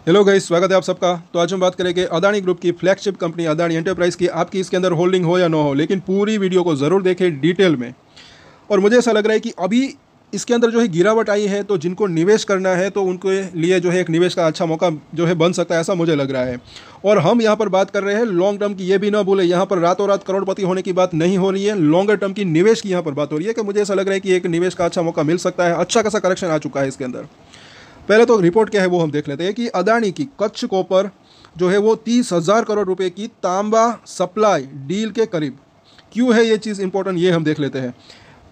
Hello guys, स्वागत है आप सबका। तो आज हम बात करेंगे अदानी ग्रुप की फ्लैगशिप कंपनी अदानी एंटरप्राइज की। आपकी इसके अंदर होल्डिंग हो या ना हो, लेकिन पूरी वीडियो को ज़रूर देखें डिटेल में। और मुझे ऐसा लग रहा है कि अभी इसके अंदर जो है गिरावट आई है, तो जिनको निवेश करना है तो उनके लिए जो है एक निवेश का अच्छा मौका जो है बन सकता है, ऐसा मुझे लग रहा है। और हम यहाँ पर बात कर रहे हैं लॉन्ग टर्म की। ये भी ना भूले, यहाँ पर रातों रात करोड़पति होने की बात नहीं हो रही है, लॉन्गर टर्म की निवेश की यहाँ पर बात हो रही है। कि मुझे ऐसा लग रहा है कि एक निवेश का अच्छा मौका मिल सकता है। अच्छा खासा करेक्शन आ चुका है इसके अंदर। पहले तो रिपोर्ट क्या है वो हम देख लेते हैं कि अदानी की कच्छ कॉपर जो है वो 30,000 करोड़ रुपए की तांबा सप्लाई डील के करीब। क्यों है ये चीज़ इंपॉर्टेंट, ये हम देख लेते हैं।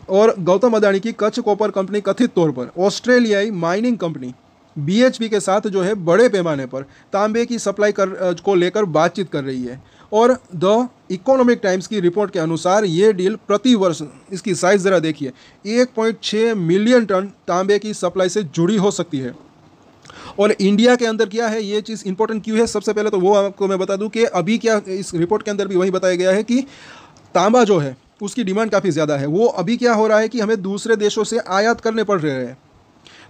और गौतम अदानी की कच्छ कॉपर कंपनी कथित तौर पर ऑस्ट्रेलियाई माइनिंग कंपनी BHP के साथ जो है बड़े पैमाने पर तांबे की सप्लाई को लेकर बातचीत कर रही है। और द इकोनॉमिक टाइम्स की रिपोर्ट के अनुसार ये डील प्रति वर्ष, इसकी साइज़ ज़रा देखिए, 1.6 मिलियन टन तांबे की सप्लाई से जुड़ी हो सकती है। और इंडिया के अंदर क्या है, ये चीज़ इंपॉर्टेंट क्यों है, सबसे पहले तो वो आपको मैं बता दूं कि अभी क्या इस रिपोर्ट के अंदर भी वही बताया गया है कि तांबा जो है उसकी डिमांड काफ़ी ज़्यादा है। वो अभी क्या हो रहा है कि हमें दूसरे देशों से आयात करने पड़ रहे हैं।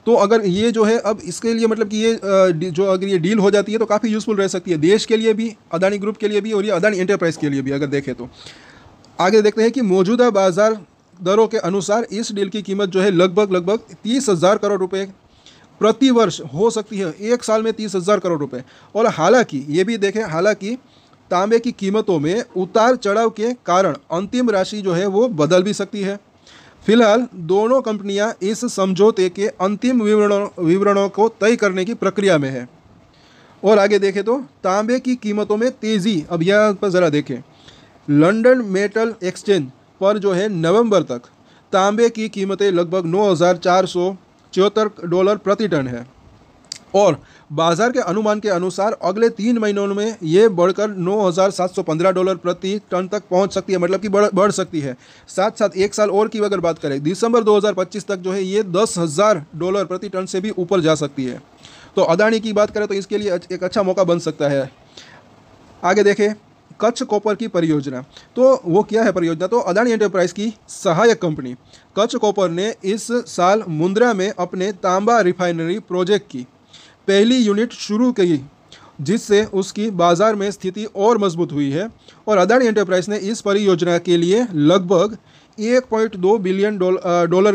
तो अगर ये जो है अब इसके लिए मतलब कि ये जो अगर ये डील हो जाती है तो काफ़ी यूज़फुल रह सकती है देश के लिए भी, अदानी ग्रुप के लिए भी और ये अदानी एंटरप्राइज के लिए भी। अगर देखें तो आगे देखते हैं कि मौजूदा बाजार दरों के अनुसार इस डील की कीमत जो है लगभग 30,000 करोड़ रुपए प्रति वर्ष हो सकती है। एक साल में 30,000 करोड़ रुपए। और हालांकि ये भी देखें, हालांकि तांबे की कीमतों में उतार चढ़ाव के कारण अंतिम राशि जो है वो बदल भी सकती है। फिलहाल दोनों कंपनियां इस समझौते के अंतिम विवरणों को तय करने की प्रक्रिया में है। और आगे देखें तो तांबे की कीमतों में तेज़ी, अब यहाँ पर ज़रा देखें, लंदन मेटल एक्सचेंज पर जो है नवंबर तक तांबे की कीमतें लगभग $9,474 प्रति टन है। और बाजार के अनुमान के अनुसार अगले 3 महीनों में ये बढ़कर $9,715 प्रति टन तक पहुंच सकती है, मतलब कि बढ़ सकती है। साथ साथ एक साल और की अगर बात करें, दिसंबर 2025 तक जो है ये $10,000 प्रति टन से भी ऊपर जा सकती है। तो अदानी की बात करें तो इसके लिए एक अच्छा मौका बन सकता है। आगे देखें कच्छ कॉपर की परियोजना। तो वो क्या है परियोजना, तो अदानी एंटरप्राइज की सहायक कंपनी कच्छ कॉपर ने इस साल मुंद्रा में अपने तांबा रिफाइनरी प्रोजेक्ट की पहली यूनिट शुरू की, जिससे उसकी बाजार में स्थिति और मजबूत हुई है। और अदानी एंटरप्राइज ने इस परियोजना के लिए लगभग $1.2 बिलियन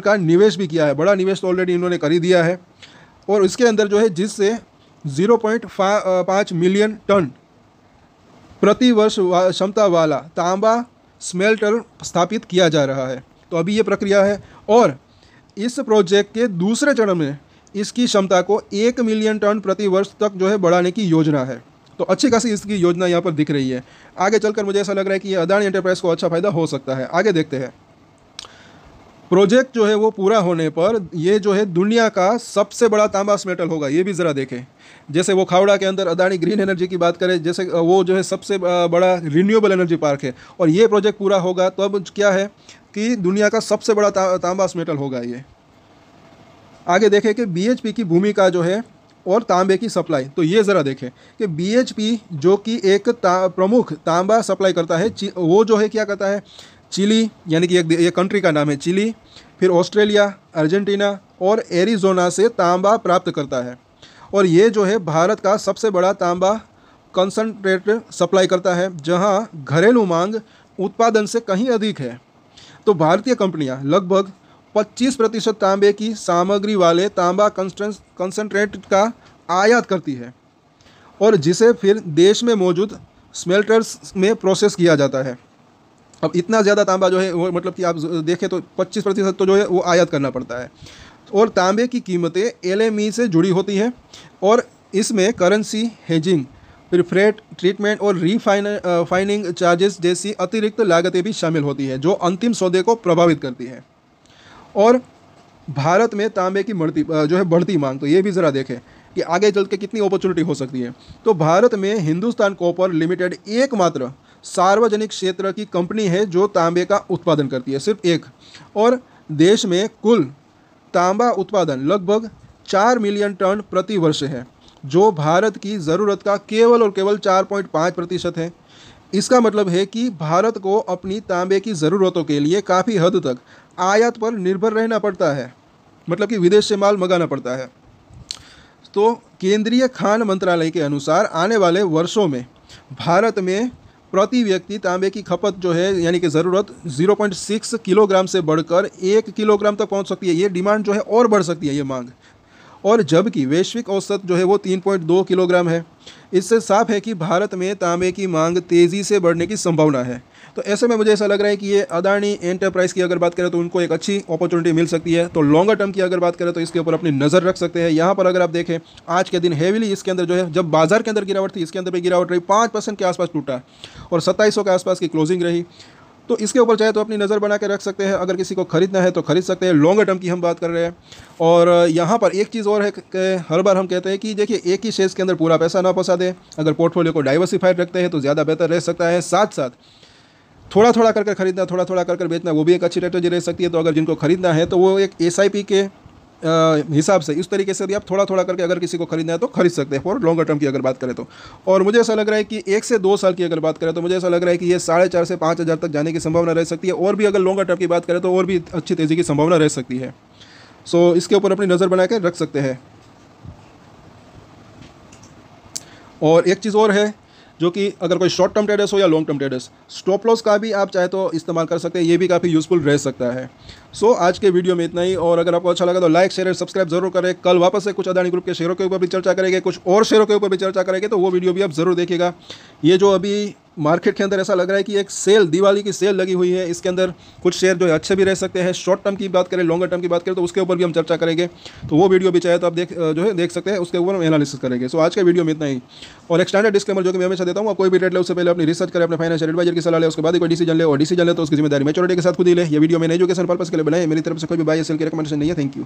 का निवेश भी किया है। बड़ा निवेश तो ऑलरेडी इन्होंने कर ही दिया है। और इसके अंदर जो है जिससे 0.5 मिलियन टन प्रति वर्ष क्षमता वाला तांबा स्मेल्टर स्थापित किया जा रहा है। तो अभी ये प्रक्रिया है। और इस प्रोजेक्ट के दूसरे चरण में इसकी क्षमता को 1 मिलियन टन प्रति वर्ष तक जो है बढ़ाने की योजना है। तो अच्छी खासी इसकी योजना यहाँ पर दिख रही है। आगे चलकर मुझे ऐसा लग रहा है कि ये अदानी एंटरप्राइज को अच्छा फायदा हो सकता है। आगे देखते हैं। प्रोजेक्ट जो है वो पूरा होने पर ये जो है दुनिया का सबसे बड़ा तांबा स्मेल्टर होगा। ये भी ज़रा देखें, जैसे वो खावड़ा के अंदर अदानी ग्रीन एनर्जी की बात करें, जैसे वो जो है सबसे बड़ा रिन्यूएबल एनर्जी पार्क है। और ये प्रोजेक्ट पूरा होगा तो अब क्या है कि दुनिया का सबसे बड़ा तांबा स्मेल्टर होगा ये। आगे देखें कि BHP की भूमिका जो है और तांबे की सप्लाई। तो ये ज़रा देखें कि BHP जो कि एक प्रमुख तांबा सप्लाई करता है, वो जो है क्या करता है, चिली, यानी कि एक कंट्री का नाम है चिली, फिर ऑस्ट्रेलिया, अर्जेंटीना और एरिजोना से तांबा प्राप्त करता है। और ये जो है भारत का सबसे बड़ा तांबा कंसंट्रेट सप्लाई करता है, जहां घरेलू मांग उत्पादन से कहीं अधिक है। तो भारतीय कंपनियां लगभग 25% तांबे की सामग्री वाले तांबा कंसंट्रेट का आयात करती है, और जिसे फिर देश में मौजूद स्मेल्टर्स में प्रोसेस किया जाता है। अब इतना ज़्यादा तांबा जो है वो मतलब कि आप देखें तो 25% तो जो है वो आयात करना पड़ता है। और तांबे की कीमतें LME से जुड़ी होती हैं, और इसमें करेंसी हेजिंग, फिर फ्रेट ट्रीटमेंट और रिफाइनिंग चार्जेस जैसी अतिरिक्त लागतें भी शामिल होती हैं, जो अंतिम सौदे को प्रभावित करती है। और भारत में तांबे की बढ़ती मांग, तो ये भी ज़रा देखें कि आगे चल के कितनी अपॉर्चुनिटी हो सकती है। तो भारत में हिंदुस्तान कॉपर लिमिटेड एकमात्र सार्वजनिक क्षेत्र की कंपनी है जो तांबे का उत्पादन करती है, सिर्फ एक। और देश में कुल तांबा उत्पादन लगभग 4 मिलियन टन प्रति वर्ष है, जो भारत की ज़रूरत का केवल और केवल 4.5% है। इसका मतलब है कि भारत को अपनी तांबे की ज़रूरतों के लिए काफ़ी हद तक आयात पर निर्भर रहना पड़ता है, मतलब कि विदेश से माल मंगाना पड़ता है। तो केंद्रीय खान मंत्रालय के अनुसार आने वाले वर्षों में भारत में प्रति व्यक्ति तांबे की खपत जो है यानी कि ज़रूरत 0.6 किलोग्राम से बढ़कर 1 किलोग्राम तक पहुंच सकती है। ये डिमांड जो है और बढ़ सकती है ये मांग, और जबकि वैश्विक औसत जो है वो 3.2 किलोग्राम है। इससे साफ है कि भारत में तांबे की मांग तेज़ी से बढ़ने की संभावना है। तो ऐसे में मुझे ऐसा लग रहा है कि ये अदानी एंटरप्राइज की अगर बात करें तो उनको एक अच्छी अपॉर्चुनिटी मिल सकती है। तो लॉन्गर टर्म की अगर बात करें तो इसके ऊपर अपनी नज़र रख सकते हैं। यहाँ पर अगर आप देखें आज के दिन हेवीली इसके अंदर जो है, जब बाजार के अंदर गिरावट थी इसके अंदर भी गिरावट रही, 5% के आसपास टूटा और 2700 के आसपास की क्लोजिंग रही। तो इसके ऊपर चाहे तो अपनी नज़र बना के रख सकते हैं। अगर किसी को खरीदना है तो खरीद सकते हैं। लॉन्गर टर्म की हम बात कर रहे हैं। और यहाँ पर एक चीज़ और है कि हर बार हम कहते हैं कि देखिए एक ही शेयर्स के अंदर पूरा पैसा ना फंसा दें। अगर पोर्टफोलियो को डाइवर्सिफाइड रखते हैं तो ज़्यादा बेहतर रह सकता है। साथ साथ थोड़ा थोड़ा करके खरीदना, थोड़ा थोड़ा करके बेचना, वो भी एक अच्छी स्ट्रेटजी रह सकती है। तो अगर जिनको खरीदना है तो वो एक SIP के हिसाब से इस तरीके से भी आप थोड़ा थोड़ा करके अगर किसी को खरीदना है तो खरीद सकते हैं फॉर लॉन्गर टर्म की अगर बात करें तो। और मुझे ऐसा लग रहा है कि 1 से 2 साल की अगर बात करें तो मुझे ऐसा लग रहा है कि ये 4,500 से 5,000 तक जाने की संभावना रह सकती है। और भी अगर लॉन्गर टर्म की बात करें तो और भी अच्छी तेज़ी की संभावना रह सकती है। सो इसके ऊपर अपनी नज़र बना के रख सकते हैं। और एक चीज़ और है जो कि अगर कोई शॉर्ट टर्म ट्रेडर्स हो या long term traders, stop loss का भी आप चाहे तो इस्तेमाल कर सकते हैं। ये भी काफ़ी यूज़फुल रह सकता है। सो आज के वीडियो में इतना ही। और अगर आपको अच्छा लगा तो लाइक, शेयर और सब्सक्राइब जरूर करें। कल वापस से कुछ अदानी ग्रुप के शेयरों के ऊपर भी चर्चा करेंगे, कुछ और शेयरों के ऊपर भी चर्चा करेंगे, तो वो वीडियो भी आप ज़रूर देखिएगा। ये जो अभी मार्केट के अंदर ऐसा लग रहा है कि एक सेल, दिवाली की सेल लगी हुई है, इसके अंदर कुछ शेयर जो है अच्छे भी रह सकते हैं। शॉर्ट टर्म की बात करें, लॉन्गर टर्म की बात करें तो उसके ऊपर भी हम चर्चा करेंगे। तो वो वीडियो भी चाहे तो आप देख सकते हैं, उसके ऊपर हम एनालिसिस करेंगे। सो आज के वीडियो में इतना ही। और एक स्टैंडर्ड डिस्क्लेमर जो कि मैं हमेशा देता हूँ, आप कोई भी ट्रेड ले उससे पहले अपनी रिसर्च करें, अपने फाइनेंशियल एडवाइजर की सलाह ले, उसके बाद कोई डिसीजन ले, और डिसीजन ले तो उसकी जिम्मेदारी मैच्योरिटी के साथ खुद ही ले। ये वीडियो मैंने एजुकेशन पर्पस के लिए बनाई है, मेरी तरफ से कोई भी बाय या सेल की रिकमेंडेशन नहीं है। Thank you.